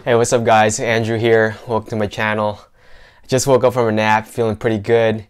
Hey, what's up guys? Andrew here. Welcome to my channel. I just woke up from a nap, feeling pretty good.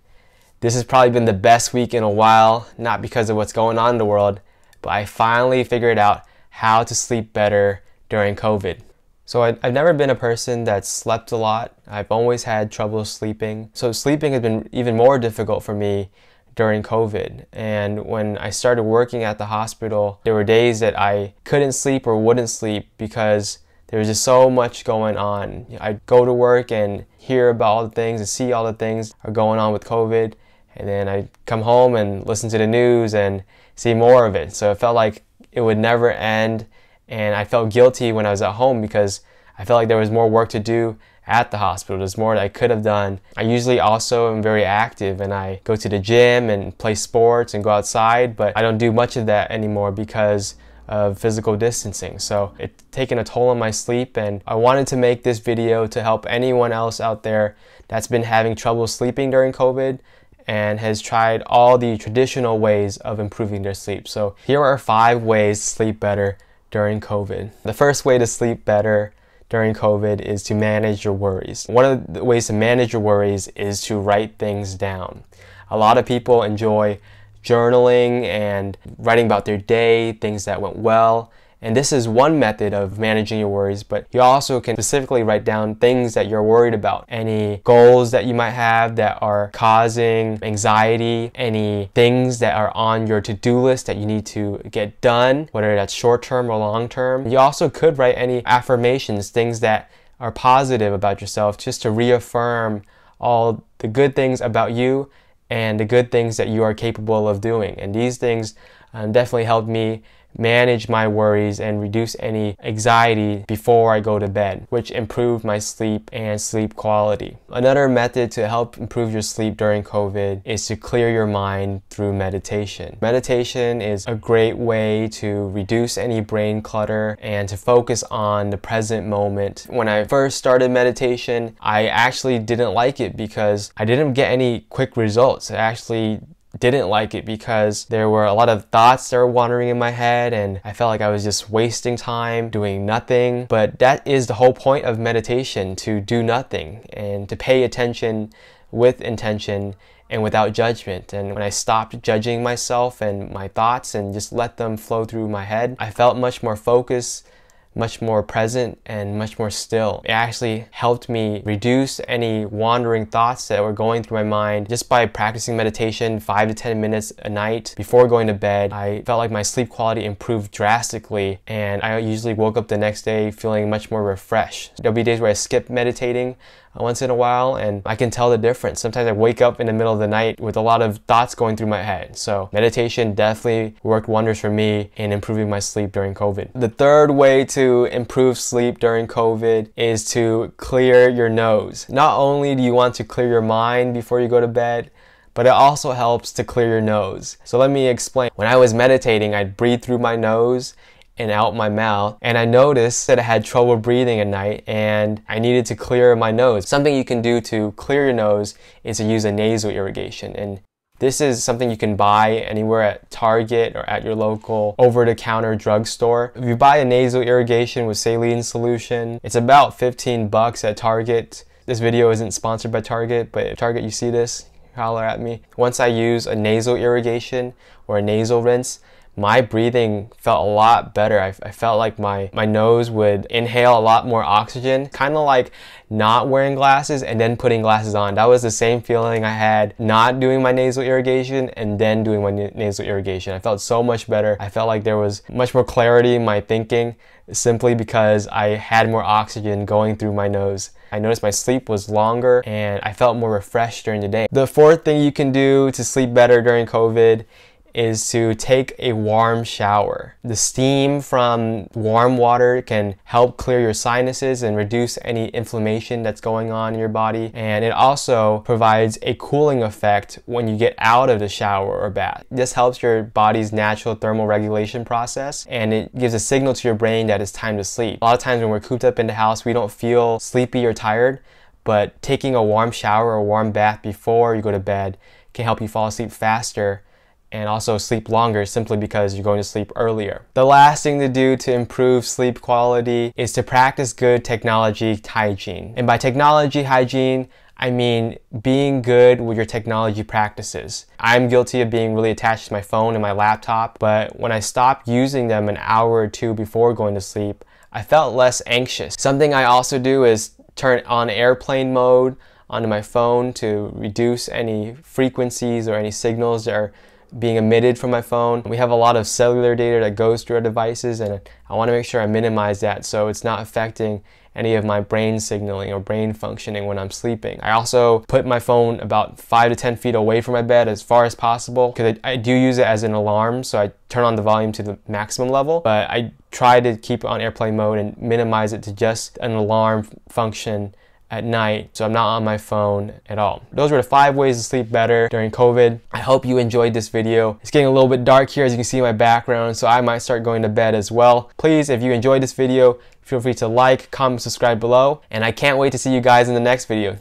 This has probably been the best week in a while, not because of what's going on in the world, but I finally figured out how to sleep better during COVID. So I've never been a person that slept a lot. I've always had trouble sleeping. So sleeping has been even more difficult for me during COVID. And when I started working at the hospital, there were days that I couldn't sleep or wouldn't sleep because there was just so much going on. I'd go to work and hear about all the things and see all the things are going on with COVID, and then I'd come home and listen to the news and see more of it. So it felt like it would never end, and I felt guilty when I was at home because I felt like there was more work to do at the hospital. There's more that I could have done. I usually also am very active and I go to the gym and play sports and go outside, but I don't do much of that anymore because of physical distancing. So it's taken a toll on my sleep, and I wanted to make this video to help anyone else out there that's been having trouble sleeping during COVID and has tried all the traditional ways of improving their sleep. So here are 5 ways to sleep better during COVID. The first way to sleep better during COVID is to manage your worries. One of the ways to manage your worries is to write things down. A lot of people enjoy journaling and writing about their day, things that went well. And this is one method of managing your worries, but you also can specifically write down things that you're worried about. Any goals that you might have that are causing anxiety, any things that are on your to-do list that you need to get done, whether that's short-term or long-term. You also could write any affirmations, things that are positive about yourself, just to reaffirm all the good things about you and the good things that you are capable of doing. And these things definitely helped me manage my worries and reduce any anxiety before I go to bed, which improved my sleep and sleep quality. Another method to help improve your sleep during COVID is to clear your mind through meditation. Meditation is a great way to reduce any brain clutter and to focus on the present moment. When I first started meditation, I actually didn't like it because I didn't get any quick results. I actually didn't like it because there were a lot of thoughts that were wandering in my head, and I felt like I was just wasting time doing nothing. But that is the whole point of meditation, to do nothing and to pay attention with intention and without judgment. And when I stopped judging myself and my thoughts and just let them flow through my head, I felt much more focused, much more present, and much more still. It actually helped me reduce any wandering thoughts that were going through my mind. Just by practicing meditation 5 to 10 minutes a night before going to bed, I felt like my sleep quality improved drastically, and I usually woke up the next day feeling much more refreshed. There'll be days where I skip meditating once in a while, and I can tell the difference. Sometimes I wake up in the middle of the night with a lot of thoughts going through my head. So meditation definitely worked wonders for me in improving my sleep during COVID. The third way to improve sleep during COVID is to clear your nose. Not only do you want to clear your mind before you go to bed, but it also helps to clear your nose. So let me explain. When I was meditating, I'd breathe through my nose and out my mouth, and I noticed that I had trouble breathing at night and I needed to clear my nose. Something you can do to clear your nose is to use a nasal irrigation, and this is something you can buy anywhere at Target or at your local over-the-counter drugstore. If you buy a nasal irrigation with saline solution, it's about 15 bucks at Target. This video isn't sponsored by Target, but if Target you see this, holler at me. Once I use a nasal irrigation or a nasal rinse, my breathing felt a lot better. I felt like my nose would inhale a lot more oxygen, kind of like not wearing glasses and then putting glasses on. That was the same feeling I had not doing my nasal irrigation and then doing my nasal irrigation. I felt so much better. I felt like there was much more clarity in my thinking simply because I had more oxygen going through my nose. I noticed my sleep was longer and I felt more refreshed during the day. The fourth thing you can do to sleep better during COVID is to take a warm shower. The steam from warm water can help clear your sinuses and reduce any inflammation that's going on in your body. And it also provides a cooling effect when you get out of the shower or bath. This helps your body's natural thermal regulation process, and it gives a signal to your brain that it's time to sleep. A lot of times when we're cooped up in the house, we don't feel sleepy or tired, but taking a warm shower or warm bath before you go to bed can help you fall asleep faster and also sleep longer simply because you're going to sleep earlier. The last thing to do to improve sleep quality is to practice good technology hygiene. And by technology hygiene, I mean being good with your technology practices. I'm guilty of being really attached to my phone and my laptop, but when I stopped using them an hour or two before going to sleep, I felt less anxious. Something I also do is turn on airplane mode onto my phone to reduce any frequencies or any signals that are being emitted from my phone. We have a lot of cellular data that goes through our devices, and I want to make sure I minimize that so it's not affecting any of my brain signaling or brain functioning when I'm sleeping. I also put my phone about 5 to 10 feet away from my bed as far as possible, because I do use it as an alarm, so I turn on the volume to the maximum level, but I try to keep it on airplane mode and minimize it to just an alarm function at night, so I'm not on my phone at all. Those were the 5 ways to sleep better during COVID. I hope you enjoyed this video. It's getting a little bit dark here, as you can see in my background, so I might start going to bed as well. Please, if you enjoyed this video, feel free to like, comment, subscribe below, and I can't wait to see you guys in the next video.